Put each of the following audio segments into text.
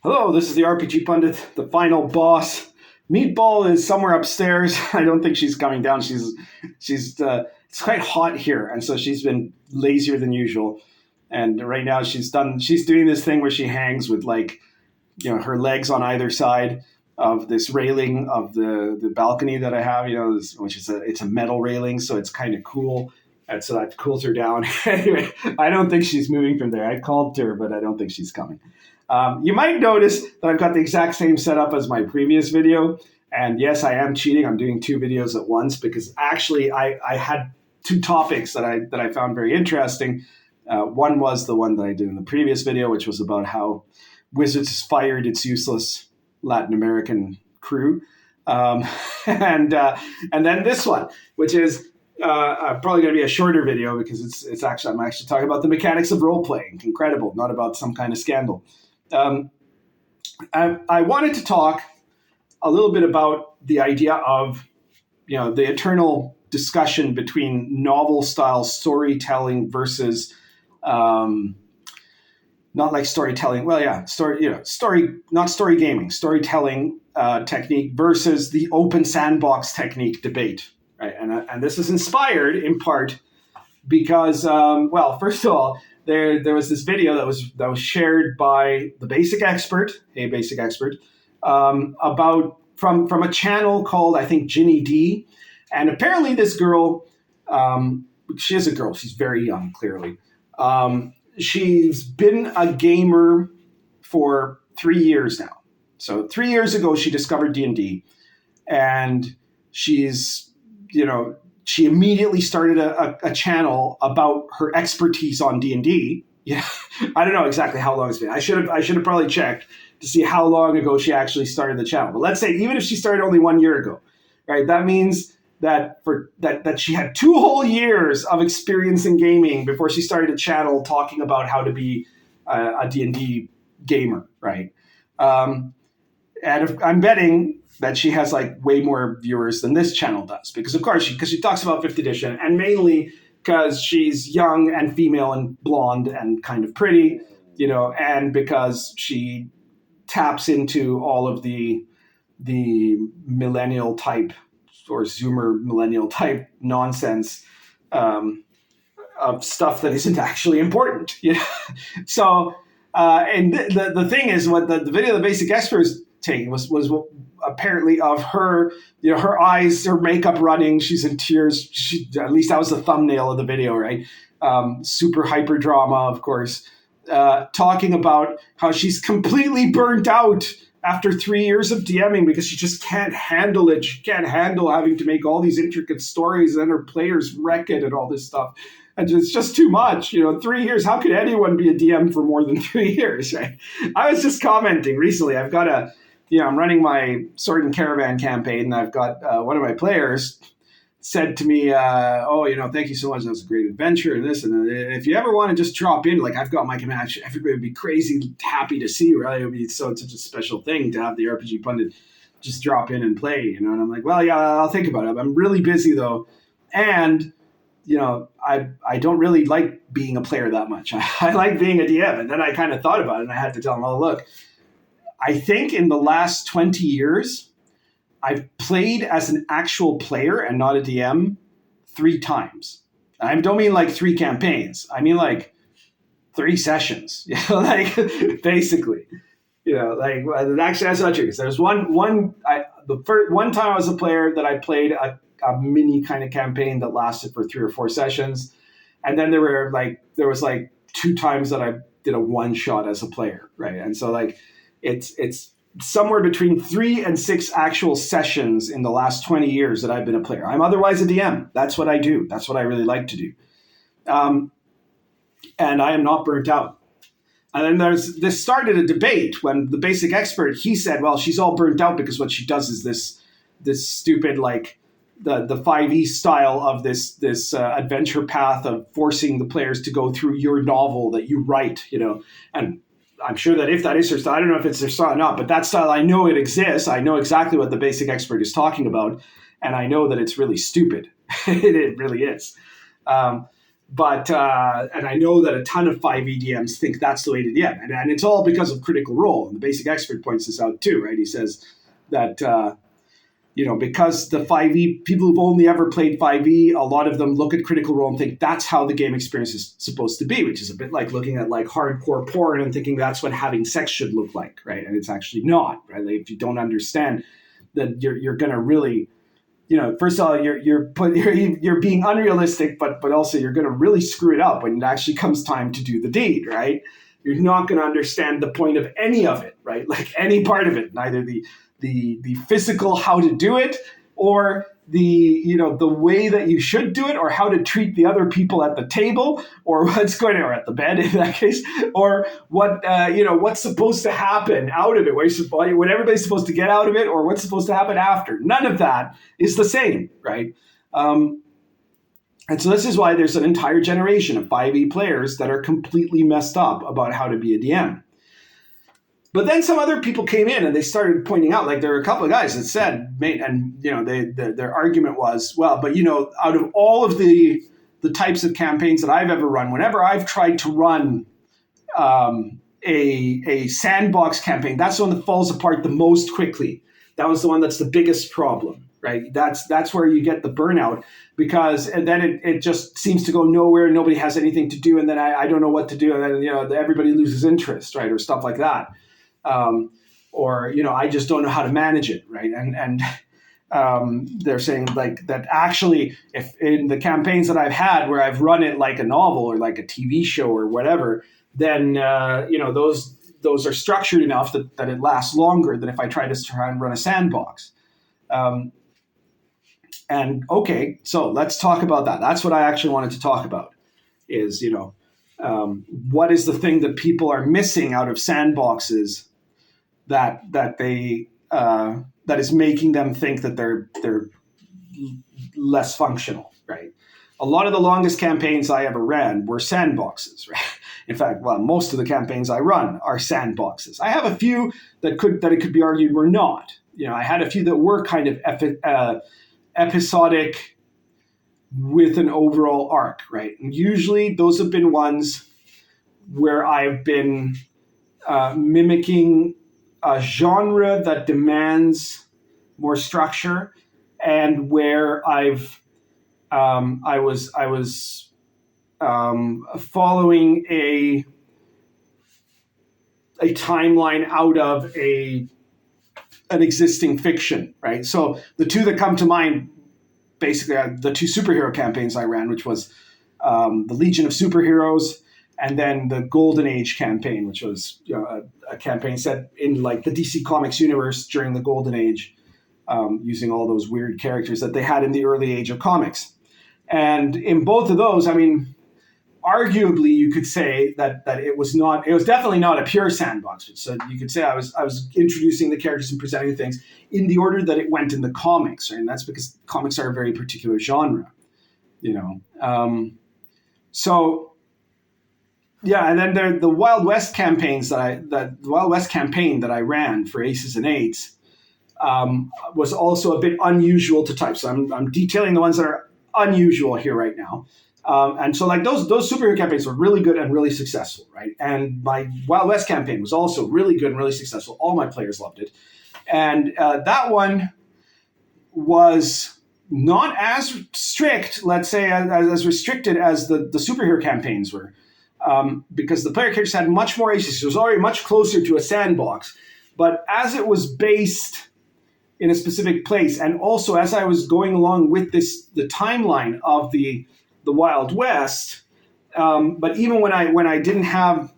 Hello, this is the RPG Pundit, the final boss. Meatball is somewhere upstairs. I don't think she's coming down. It's quite hot here, and so she's been lazier than usual. And right now she's doing this thing where she hangs with her legs on either side of this railing of the balcony that I have, which is it's a metal railing, so it's kind of cool. And so that cools her down. Anyway, I don't think she's moving from there. I called to her, but I don't think she's coming. You might notice that I've got the exact same setup as my previous video. And yes, I am cheating. I'm doing two videos at once because actually I had two topics that I found very interesting. One was the one that I did in the previous video, which was about how Wizards has fired its useless Latin American crew. And then this one, which is probably going to be a shorter video because I'm actually talking about the mechanics of role playing. Incredible, not about some kind of scandal. I wanted to talk a little bit about the idea of, the eternal discussion between novel-style storytelling versus, not like storytelling. Well, yeah, not story gaming, storytelling technique versus the open sandbox technique debate, right? And this is inspired in part because, first of all, there was this video that was shared by the Basic Expert, hey Basic Expert, about from a channel called, I think, Ginny D. And apparently this girl, she is a girl, she's very young, clearly. She's been a gamer for 3 years now. So 3 years ago, she discovered D&D, and she's, she immediately started a channel about her expertise on D&D. Yeah, I don't know exactly how long it's been. I should have probably checked to see how long ago she actually started the channel. But let's say even if she started only 1 year ago, right? That means that that she had 2 whole years of experience in gaming before she started a channel talking about how to be a D&D gamer, right? And I'm betting that she has way more viewers than this channel does, because of course she talks about 5th edition, and mainly because she's young and female and blonde and kind of pretty, and because she taps into all of the millennial type or Zoomer millennial type nonsense of stuff that isn't actually important. So and the thing is, what the video the Basic Expert was taking was apparently of her, her eyes, her makeup running. She's in tears. At least that was the thumbnail of the video, right? Super hyper drama, of course, talking about how she's completely burnt out after 3 years of DMing because she just can't handle it. She can't handle having to make all these intricate stories and then her players wreck it and all this stuff. And it's just too much, 3 years. How could anyone be a DM for more than 3 years, right? I was just commenting recently. I've got I'm running my Sword and Caravan campaign, and I've got one of my players said to me, thank you so much. That was a great adventure and this. And if you ever want to just drop in, I've got my command. Everybody would be crazy happy to see you, right? It would be such a special thing to have the RPG Pundit just drop in and play, And I'm like, well, yeah, I'll think about it. I'm really busy, though. And, I don't really like being a player that much. I like being a DM. And then I kind of thought about it, and I had to tell him, look, I think in the last 20 years, I've played as an actual player and not a DM 3 times. I don't mean 3 campaigns. I mean 3 sessions. Basically, actually that's not true. There's one time I was a player that I played a mini kind of campaign that lasted for 3 or 4 sessions, and then there was 2 times that I did a one shot as a player, right? And so it's somewhere between 3 and 6 actual sessions in the last 20 years that I've been a player. I'm otherwise a DM. That's what I do. That's what I really like to do. And I am not burnt out. And then this started a debate when the Basic Expert, he said, well, she's all burnt out because what she does is this stupid, the 5e style of this adventure path of forcing the players to go through your novel that you write, and I'm sure that if that is her style, I don't know if it's her style or not, but that style, I know it exists. I know exactly what the Basic Expert is talking about, and I know that it's really stupid. It really is. But and I know that a ton of 5e DMs think that's the way to DM, and it's all because of Critical Role. And the Basic Expert points this out too, right? He says that because the 5e people who've only ever played 5e, a lot of them look at Critical Role and think that's how the game experience is supposed to be, which is a bit like looking at like hardcore porn and thinking that's what having sex should look like, right? And it's actually not, right? Like, if you don't understand that, you're going to really, first of all, you're being unrealistic, but also you're going to really screw it up when it actually comes time to do the deed, right? You're not going to understand the point of any of it, right? Like any part of it, neither the physical how to do it, or the way that you should do it, or how to treat the other people at the table, or what's going on, or at the bed in that case, or what's supposed to happen out of it, what everybody's supposed to get out of it, or what's supposed to happen after. None of that is the same, right? And so this is why there's an entire generation of 5e players that are completely messed up about how to be a DM. But then some other people came in and they started pointing out, like, there were a couple of guys that said, mate, and their argument was, well, but out of all of the types of campaigns that I've ever run, whenever I've tried to run a sandbox campaign, that's the one that falls apart the most quickly. That was the one that's the biggest problem, right? That's where you get the burnout, because and then it just seems to go nowhere. Nobody has anything to do, and then I don't know what to do, and then everybody loses interest, right, or stuff like that. Or I just don't know how to manage it, right? And they're saying like that actually, if in the campaigns that I've had where I've run it like a novel or like a TV show or whatever, then those are structured enough that it lasts longer than if I try and run a sandbox. And okay, so let's talk about that. That's what I actually wanted to talk about. Is what is the thing that people are missing out of sandboxes that is making them think that they're less functional, right? A lot of the longest campaigns I ever ran were sandboxes, right? In fact, most of the campaigns I run are sandboxes. I have a few that it could be argued were not. I had a few that were kind of episodic with an overall arc, right? And usually those have been ones where I've been mimicking a genre that demands more structure, and where I was following a timeline out of an existing fiction, right? So the two that come to mind basically are the two superhero campaigns I ran, which was the Legion of Superheroes, and then the Golden Age campaign, which was a campaign set in like the DC Comics universe during the Golden Age, using all those weird characters that they had in the early age of comics. And in both of those, I mean, arguably you could say that it was definitely not a pure sandbox. So you could say I was introducing the characters and presenting things in the order that it went in the comics, right? And that's because comics are a very particular genre, so. Yeah, and then the Wild West campaigns the Wild West campaign that I ran for Aces and Eights was also a bit unusual to type. So I'm detailing the ones that are unusual here right now. And so like those superhero campaigns were really good and really successful, right? And my Wild West campaign was also really good and really successful. All my players loved it. And that one was not as strict, let's say, as restricted as the superhero campaigns were. Because the player characters had much more agency. So it was already much closer to a sandbox. But as it was based in a specific place, and also as I was going along with the timeline of the Wild West, but even when I didn't have,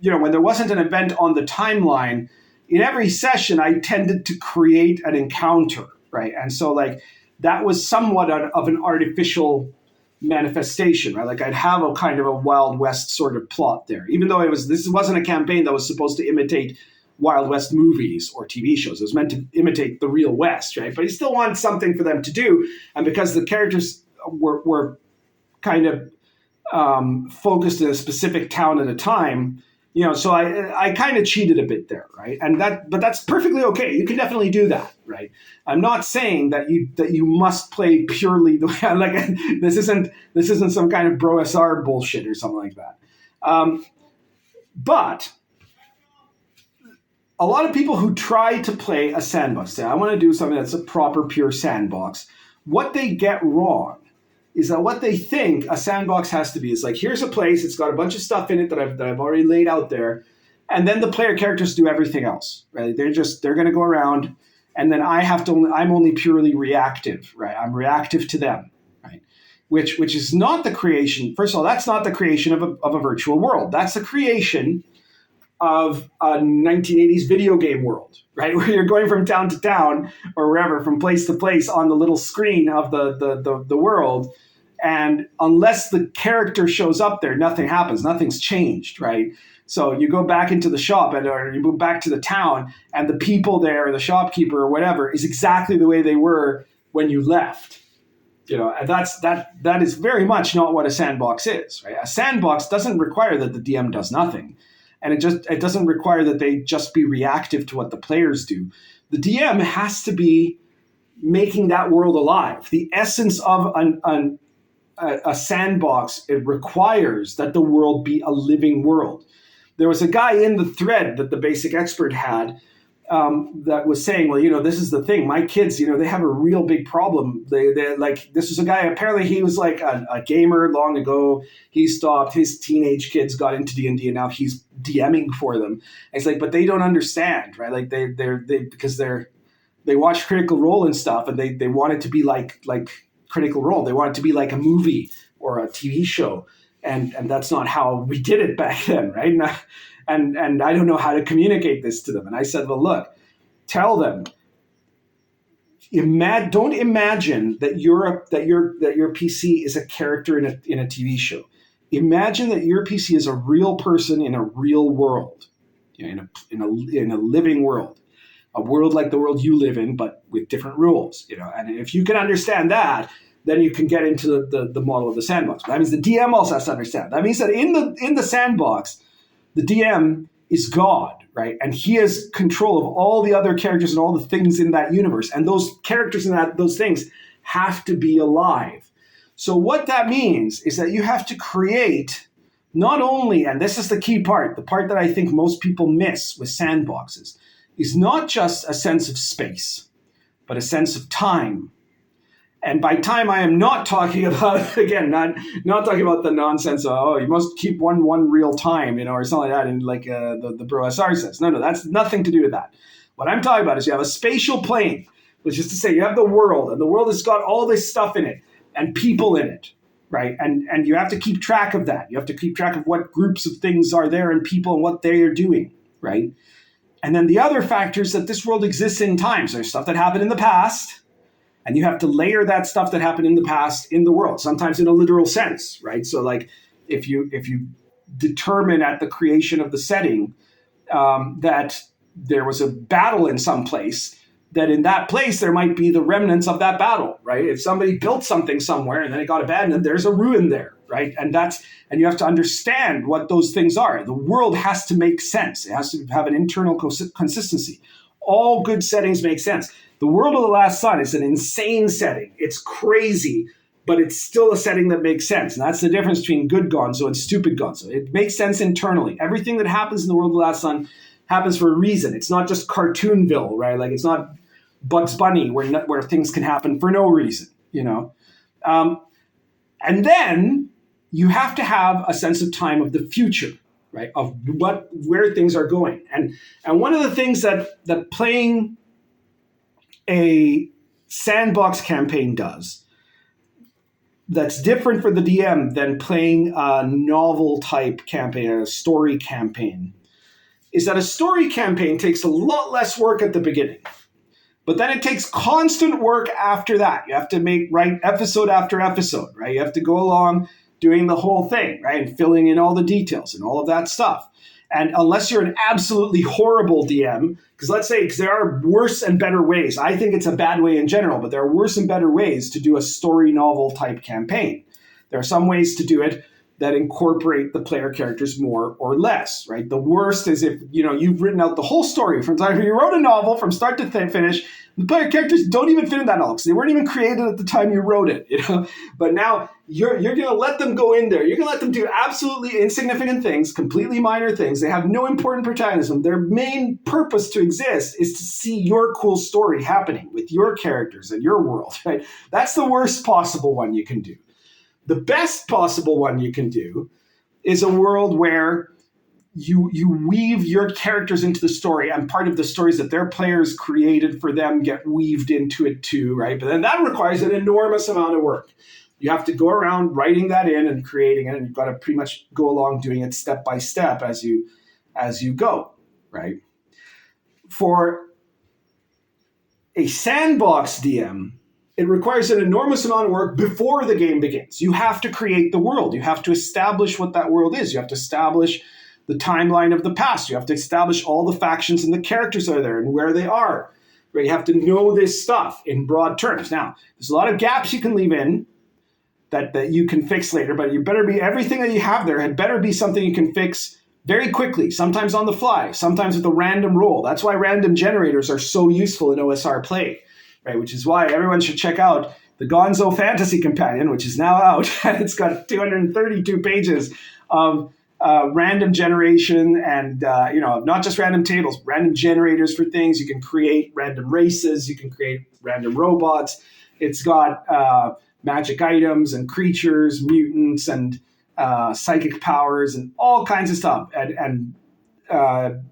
when there wasn't an event on the timeline, in every session I tended to create an encounter, right? And so like that was somewhat of an artificial manifestation, right? Like I'd have a kind of a Wild West sort of plot there, even though this wasn't a campaign that was supposed to imitate Wild West movies or TV shows. It was meant to imitate the real West, right? But you still want something for them to do. And because the characters were kind of focused in a specific town at a time, So I kind of cheated a bit there, right? But that's perfectly okay. You can definitely do that, right? I'm not saying that you must play purely the way this isn't some kind of bro SR bullshit or something like that. But a lot of people who try to play a sandbox say, I want to do something that's a proper pure sandbox. What they get wrong is that what they think a sandbox has to be is like, here's a place, it's got a bunch of stuff in it that I've already laid out there, and then the player characters do everything else, right? They're going to go around, and then I'm only purely reactive, right? I'm reactive to them, right? Which is not the creation. First of all, that's not the creation of a virtual world. That's the creation of a 1980s video game world, right? Where you're going from town to town or wherever, from place to place on the little screen of the world. And unless the character shows up there, nothing happens. Nothing's changed, right? So you go back into the shop or you go back to the town and the people there, the shopkeeper or whatever, is exactly the way they were when you left. And that is very much not what a sandbox is, right? A sandbox doesn't require that the DM does nothing. And it doesn't require that they just be reactive to what the players do. The DM has to be making that world alive. The essence of a sandbox, it requires that the world be a living world. There was a guy in the thread that the basic expert had that was saying, well, this is the thing. My kids, they have a real big problem. They like, this was a guy, apparently he was like a gamer long ago. He stopped. His teenage kids got into D&D and now he's DMing for them. And it's like, but they don't understand, right? Like because they watch Critical Role and stuff, and they want it to be like Critical Role. They want it to be like a movie or a TV show. And that's not how we did it back then, right? And I don't know how to communicate this to them. And I said, well, look, tell them, don't imagine that your PC is a character in a TV show. Imagine that your PC is a real person in a real world, in a living world, a world like the world you live in, but with different rules. And if you can understand that, then you can get into the model of the sandbox. But that means the DM also has to understand. That means that in the sandbox, the DM is God, right? And he has control of all the other characters and all the things in that universe. And those characters and those things have to be alive. So what that means is that you have to create not only, and this is the key part, the part that I think most people miss with sandboxes, is not just a sense of space, but a sense of time. And by time, I am not talking about, again, not talking about the nonsense of, you must keep one real time, or something like that, and like the Bro SR says. No, that's nothing to do with that. What I'm talking about is you have a spatial plane, which is to say you have the world, and the world has got all this stuff in it, and people in it, right? And you have to keep track of that. You have to keep track of what groups of things are there and people and what they are doing, right? And then the other factor is that this world exists in time. So there's stuff that happened in the past, and you have to layer that stuff that happened in the past in the world, sometimes in a literal sense, right? So like if you determine at the creation of the setting that there was a battle in some place, that in that place there might be the remnants of that battle, right? If somebody built something somewhere and then it got abandoned, there's a ruin there, right? And you have to understand what those things are. The world has to make sense. It has to have an internal consistency. All good settings make sense. The World of the Last Sun is an insane setting. It's crazy, but it's still a setting that makes sense. And that's the difference between good Gonzo and stupid Gonzo. It makes sense internally. Everything that happens in the World of the Last Sun happens for a reason. It's not just Cartoonville, right? Like it's not Bugs Bunny where things can happen for no reason, and then you have to have a sense of time of the future, right? Of where things are going. And one of the things that playing a sandbox campaign does that's different for the DM than playing a novel type campaign, a story campaign, is that a story campaign takes a lot less work at the beginning. But then it takes constant work after that. You have to write episode after episode, right? You have to go along doing the whole thing, right? And filling in all the details and all of that stuff. And unless you're an absolutely horrible DM, because there are worse and better ways. I think it's a bad way in general, but there are worse and better ways to do a story novel type campaign. There are some ways to do it that incorporate the player characters more or less, right? The worst is if, you've written out the whole story from time you wrote a novel from start to finish. The player characters don't even fit in that novel because they weren't even created at the time you wrote it, But now you're going to let them go in there. You're going to let them do absolutely insignificant things, completely minor things. They have no important protagonism. Their main purpose to exist is to see your cool story happening with your characters and your world, right? That's the worst possible one you can do. The best possible one you can do is a world where you weave your characters into the story, and part of the stories that their players created for them get weaved into it too, right? But then that requires an enormous amount of work. You have to go around writing that in and creating it, and you've got to pretty much go along doing it step by step as you go, right? For a sandbox DM, it requires an enormous amount of work before the game begins. You have to create the world. You have to establish what that world is. You have to establish the timeline of the past. You have to establish all the factions and the characters that are there and where they are. Right? You have to know this stuff in broad terms. Now, there's a lot of gaps you can leave in that you can fix later, but everything that you have there had better be something you can fix very quickly, sometimes on the fly, sometimes with a random roll. That's why random generators are so useful in OSR play. Right, which is why everyone should check out the Gonzo Fantasy Companion, which is now out. And it's got 232 pages of random generation and, not just random tables, random generators for things. You can create random races. You can create random robots. It's got magic items and creatures, mutants and psychic powers and all kinds of stuff. And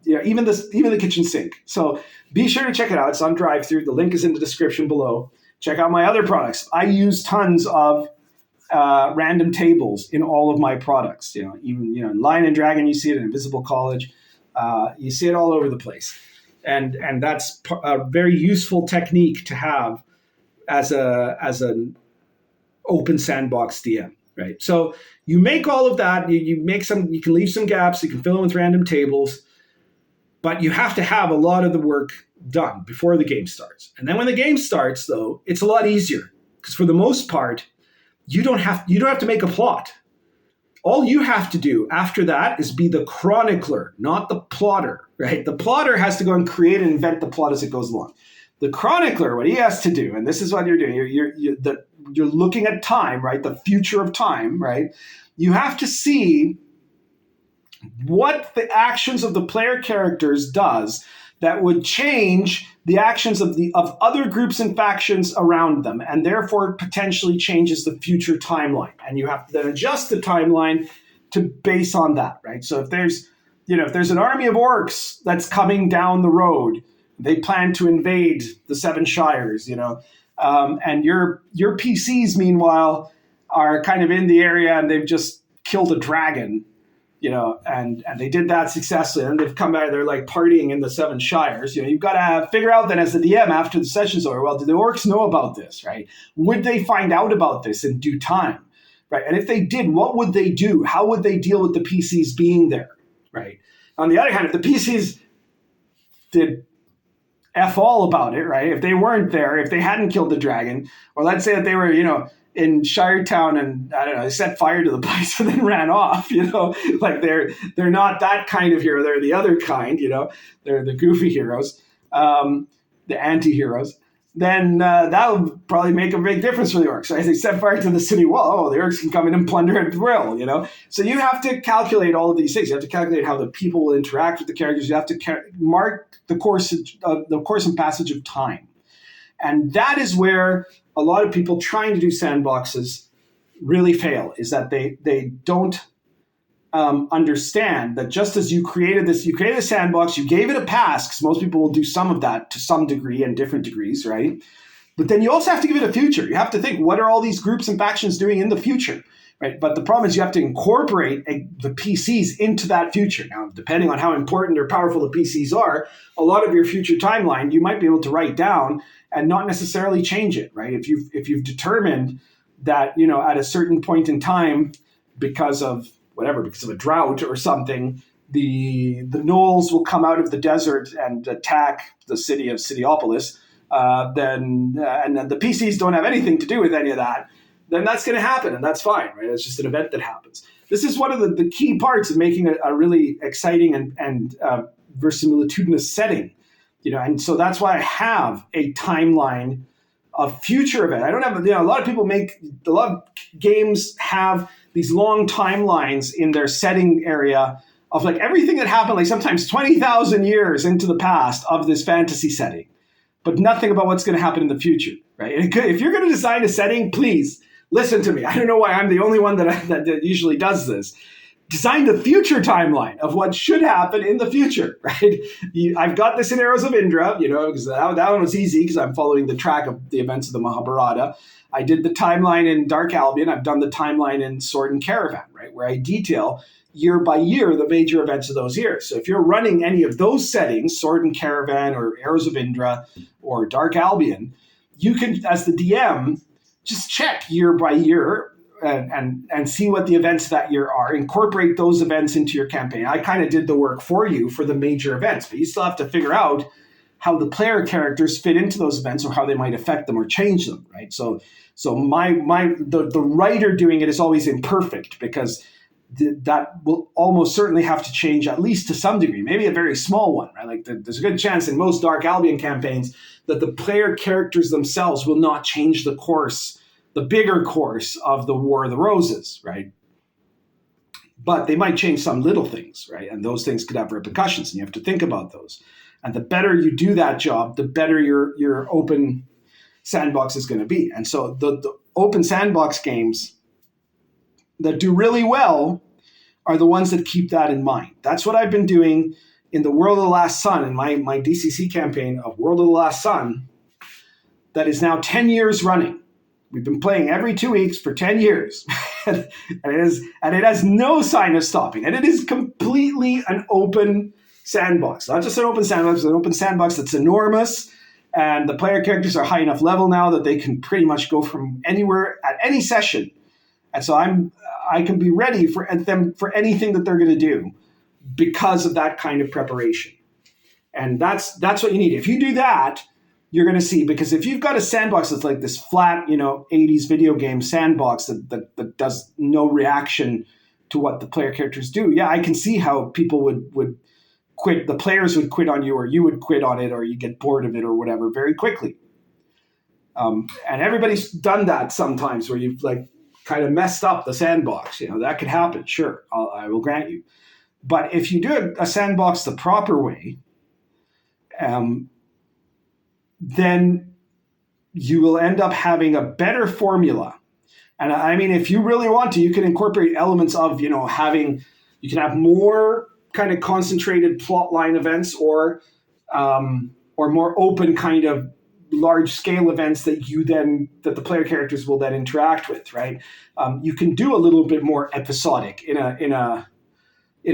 even the kitchen sink. So be sure to check it out. It's on Drive-Thru. The link is in the description below. Check out my other products. I use tons of random tables in all of my products. Even in Lion and Dragon, you see it in Invisible College. You see it all over the place, and that's a very useful technique to have as an open sandbox DM. Right. So you make all of that. You can leave some gaps. You can fill in with random tables, but you have to have a lot of the work done before the game starts. And then when the game starts, though, it's a lot easier because for the most part, you don't have to make a plot. All you have to do after that is be the chronicler, not the plotter. Right. The plotter has to go and create and invent the plot as it goes along. The chronicler, what he has to do, and this is what you're doing, you're looking at time, right? The future of time, right? You have to see what the actions of the player characters does that would change the actions of other groups and factions around them, and therefore potentially changes the future timeline. And you have to then adjust the timeline to base on that, right? So if there's an army of orcs that's coming down the road, they plan to invade the Seven Shires, and your PCs, meanwhile, are kind of in the area and they've just killed a dragon, and they did that successfully. And they've come back, they're like partying in the Seven Shires. You've got to figure out then as the DM after the session's over, well, do the orcs know about this, right? Would they find out about this in due time, right? And if they did, what would they do? How would they deal with the PCs being there, right? On the other hand, if the PCs did F all about it, right? If they weren't there, if they hadn't killed the dragon, or let's say that they were, in Shiretown and I don't know, they set fire to the place and then ran off, like they're not that kind of hero. They're the other kind, they're the goofy heroes, the anti-heroes. Then that would probably make a big difference for the orcs. Right? They set fire to the city wall. Oh, the orcs can come in and plunder at will, So you have to calculate all of these things. You have to calculate how the people will interact with the characters. You have to mark the course and passage of time. And that is where a lot of people trying to do sandboxes really fail, is that they don't understand that just as you created a sandbox, you gave it a pass, because most people will do some of that to some degree and different degrees, right? But then you also have to give it a future. You have to think, what are all these groups and factions doing in the future, right? But the problem is you have to incorporate the PCs into that future. Now, depending on how important or powerful the PCs are, a lot of your future timeline, you might be able to write down and not necessarily change it, right? If you've determined that, at a certain point in time, because of a drought or something, the gnolls will come out of the desert and attack the city of Cityopolis, and then the PCs don't have anything to do with any of that, then that's going to happen, and that's fine, right? It's just an event that happens. This is one of the key parts of making a really exciting and verisimilitudinous setting, and so that's why I have a timeline of future event. I don't have, a lot of games have these long timelines in their setting area of like everything that happened, like sometimes 20,000 years into the past of this fantasy setting, but nothing about what's going to happen in the future, right? And if you're going to design a setting, please listen to me. I don't know why I'm the only one that usually does this. Design the future timeline of what should happen in the future, right? I've got this in Arrows of Indra, because that one was easy because I'm following the track of the events of the Mahabharata. I did the timeline in Dark Albion. I've done the timeline in Sword and Caravan, right, where I detail year by year the major events of those years. So if you're running any of those settings, Sword and Caravan or Arrows of Indra or Dark Albion, you can, as the DM, just check year by year and see what the events that year are. Incorporate those events into your campaign. I kind of did the work for you for the major events, but you still have to figure out how the player characters fit into those events or how they might affect them or change them, right? So the writer doing it is always imperfect because that will almost certainly have to change at least to some degree, maybe a very small one, right? Like there's a good chance in most Dark Albion campaigns that the player characters themselves will not change the course, the bigger course of the War of the Roses, right? But they might change some little things, right? And those things could have repercussions, and you have to think about those. And the better you do that job, the better your open sandbox is going to be. And so the open sandbox games that do really well are the ones that keep that in mind. That's what I've been doing in the World of the Last Sun, in my DCC campaign of World of the Last Sun, that is now 10 years running. We've been playing every 2 weeks for 10 years. and it has no sign of stopping. And it is completely an open sandbox. Not just an open sandbox, it's an open sandbox that's enormous. And the player characters are high enough level now that they can pretty much go from anywhere at any session. And so I can be ready for them for anything that they're going to do because of that kind of preparation. And that's what you need. If you do that, you're going to see, because if you've got a sandbox that's like this flat, 80s video game sandbox that does no reaction to what the player characters do, yeah, I can see how people would quit. The players would quit on you, or you would quit on it, or you get bored of it or whatever very quickly. And everybody's done that sometimes where you've like kind of messed up the sandbox. That could happen. Sure, I will grant you. But if you do a sandbox the proper way, then you will end up having a better formula. And I mean, if you really want to, you can incorporate elements of, you can have more kind of concentrated plot line events or more open kind of large scale events that the player characters will then interact with, right? You can do a little bit more episodic in a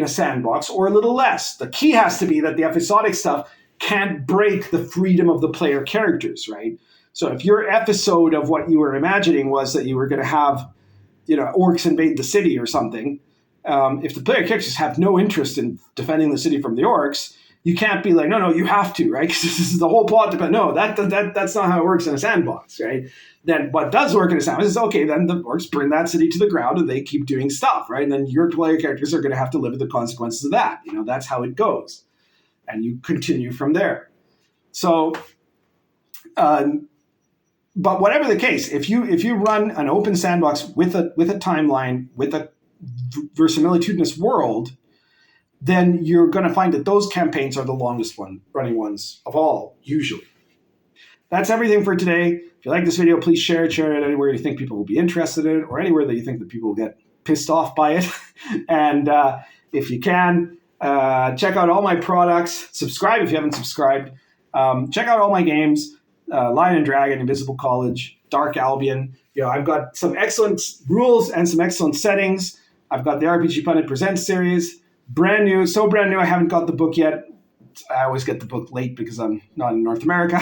sandbox, or a little less. The key has to be that the episodic stuff can't break the freedom of the player characters, right? So if your episode of what you were imagining was that you were going to have, orcs invade the city or something, if the player characters have no interest in defending the city from the orcs, you can't be like, no, you have to, right? Because this is the whole plot. But no, that's not how it works in a sandbox, right? Then what does work in a sandbox is, okay, then the orcs burn that city to the ground and they keep doing stuff, right? And then your player characters are going to have to live with the consequences of that. That's how it goes. And you continue from there. So, but whatever the case, if you run an open sandbox with a timeline, with a verisimilitudinous world, then you're going to find that those campaigns are the longest running ones of all, usually. That's everything for today. If you like this video, please share it anywhere you think people will be interested in it, or anywhere that you think that people will get pissed off by it. And if you can, check out all my products. Subscribe if you haven't subscribed. Check out all my games, Lion and Dragon, Invisible College, Dark Albion. I've got some excellent rules and some excellent settings. I've got the RPG Pundit Presents series. Brand new, I haven't got the book yet. I always get the book late because I'm not in North America.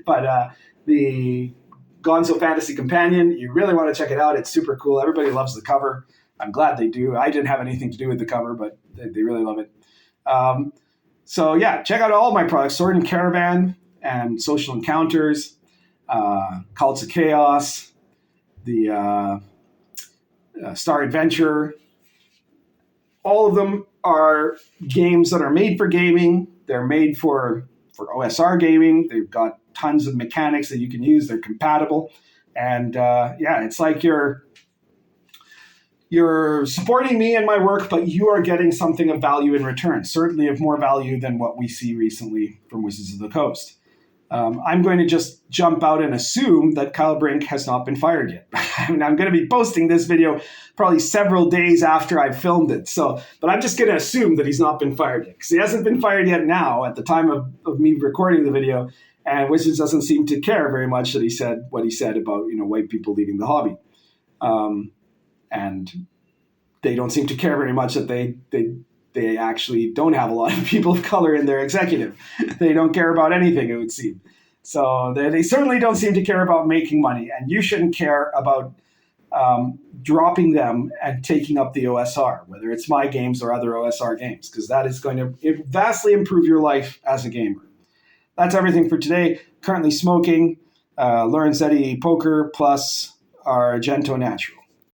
But the Gonzo Fantasy Companion, you really want to check it out. It's super cool. Everybody loves the cover. I'm glad they do. I didn't have anything to do with the cover, but they really love it. So yeah, check out all my products, Sword and Caravan and Social Encounters, Cults of Chaos, the Star Adventure. All of them are games that are made for gaming. They're made for OSR gaming. They've got tons of mechanics that you can use. They're compatible. And it's like you're supporting me and my work, but you are getting something of value in return, certainly of more value than what we see recently from Wizards of the Coast. I'm going to just jump out and assume that Kyle Brink has not been fired yet. I mean, I'm going to be posting this video probably several days after I've filmed it. But I'm just going to assume that he's not been fired yet, because he hasn't been fired yet now at the time of me recording the video. And Wizards doesn't seem to care very much that he said what he said about white people leaving the hobby, and they don't seem to care very much that they actually don't have a lot of people of color in their executive. They don't care about anything, it would seem. So they certainly don't seem to care about making money, and you shouldn't care about dropping them and taking up the OSR, whether it's my games or other OSR games, because that is going to vastly improve your life as a gamer. That's everything for today. Currently smoking Lorenzetti Poker plus our Argento Natural.